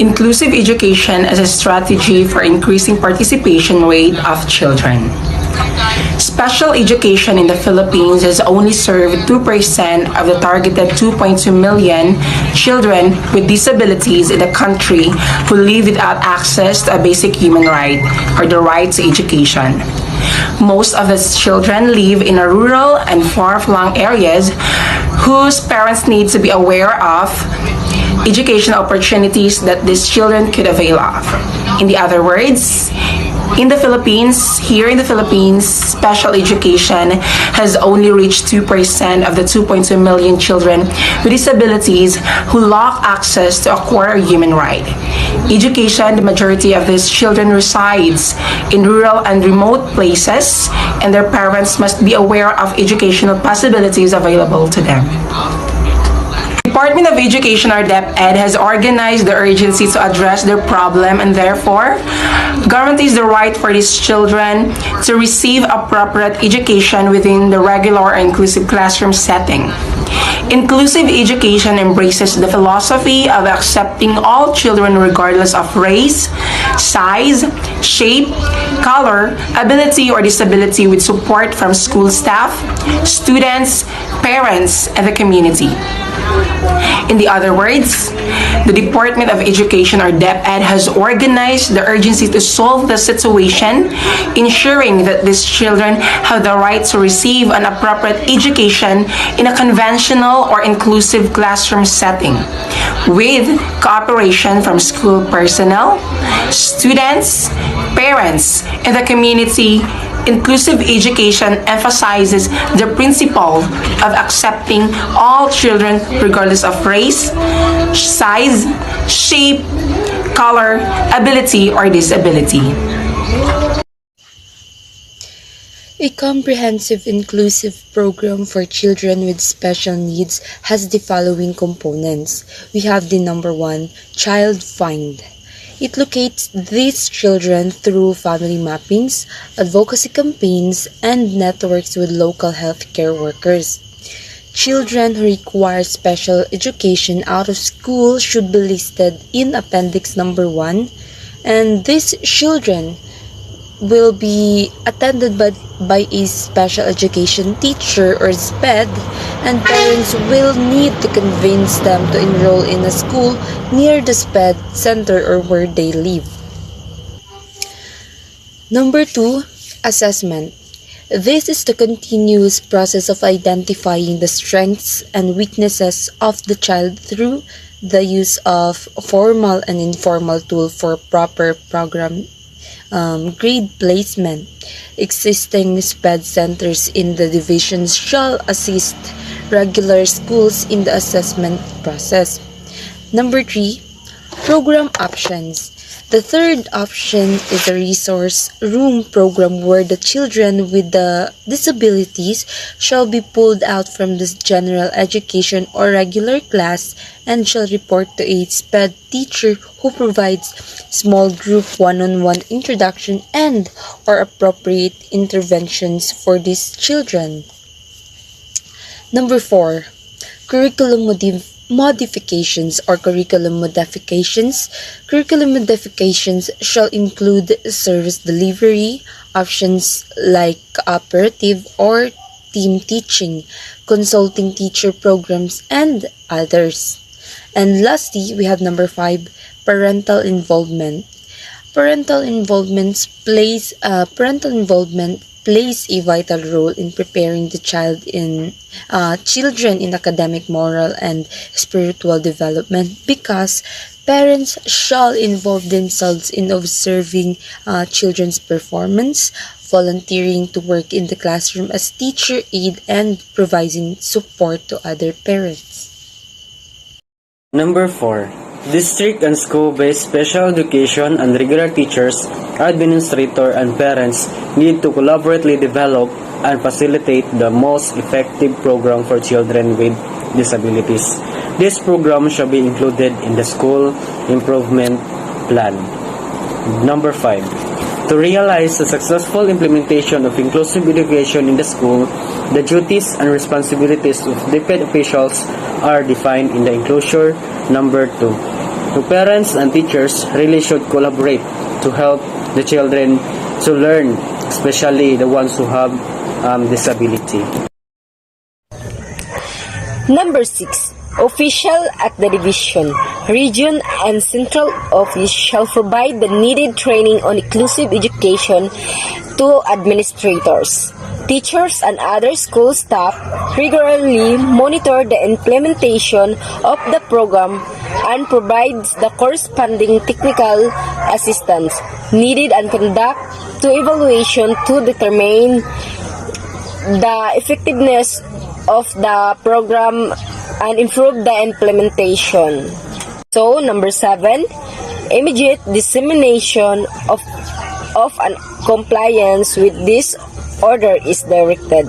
Inclusive education as a strategy for increasing participation rate of children. Special education in the Philippines has only served 2% of the targeted 2.2 million children with disabilities in the country who live without access to a basic human right, or the right to education. Most of these children live in rural and far-flung areas whose parents need to be aware of educational opportunities that these children could avail of. In the other words, here in the Philippines, special education has only reached 2% of the 2.2 million children with disabilities who lack access to acquire a human right. Education, the majority of these children resides in rural and remote places, and their parents must be aware of educational possibilities available to them. Department of Education, or DepEd, has organized the urgency to address their problem and therefore guarantees the right for these children to receive appropriate education within the regular or inclusive classroom setting. Inclusive education embraces the philosophy of accepting all children regardless of race, size, shape, color, ability, or disability with support from school staff, students, parents, and the community. In the other words, the Department of Education, or DepEd, has organized the urgency to solve the situation, ensuring that these children have the right to receive an appropriate education in a conventional or inclusive classroom setting, with cooperation from school personnel, students, parents, and the community. Inclusive education emphasizes the principle of accepting all children regardless of race, size, shape, color, ability, or disability. A comprehensive inclusive program for children with special needs has the following components. We have the number 1, Child Find. It locates these children through family mappings, advocacy campaigns, and networks with local healthcare workers. Children who require special education out of school should be listed in Appendix number 1, and these children will be attended by a special education teacher, or SPED, and parents will need to convince them to enroll in a school near the SPED center or where they live. Number 2, assessment. This is the continuous process of identifying the strengths and weaknesses of the child through the use of formal and informal tools for proper program grade placement. Existing SPED centers in the divisions shall assist regular schools in the assessment process. Number 3, program options. The third option is a resource room program where the children with the disabilities shall be pulled out from this general education or regular class and shall report to a SPED teacher who provides small group one-on-one introduction and or appropriate interventions for these children. Number 4, curriculum modifications or curriculum modifications. Curriculum modifications shall include service delivery, options like cooperative or team teaching, consulting teacher programs, and others. And lastly, we have number 5, parental involvement. Parental involvement plays a vital role in preparing the children in academic, moral, and spiritual development, because parents shall involve themselves in observing children's performance, volunteering to work in the classroom as teacher aide, and providing support to other parents. Number 4. District and school-based special education and regular teachers, administrators, and parents need to collaboratively develop and facilitate the most effective program for children with disabilities. This program shall be included in the school improvement plan. Number 5. To realize the successful implementation of inclusive education in the school, the duties and responsibilities of DepEd officials are defined in the enclosure number 2. So parents and teachers really should collaborate to help the children to learn, especially the ones who have disability. Number 6. Official at the division, region, and central office shall provide the needed training on inclusive education to administrators. Teachers and other school staff regularly monitor the implementation of the program and provides the corresponding technical assistance needed and conduct to evaluation to determine the effectiveness of the program and improve the implementation. So, number 7, immediate dissemination of compliance with this order is directed.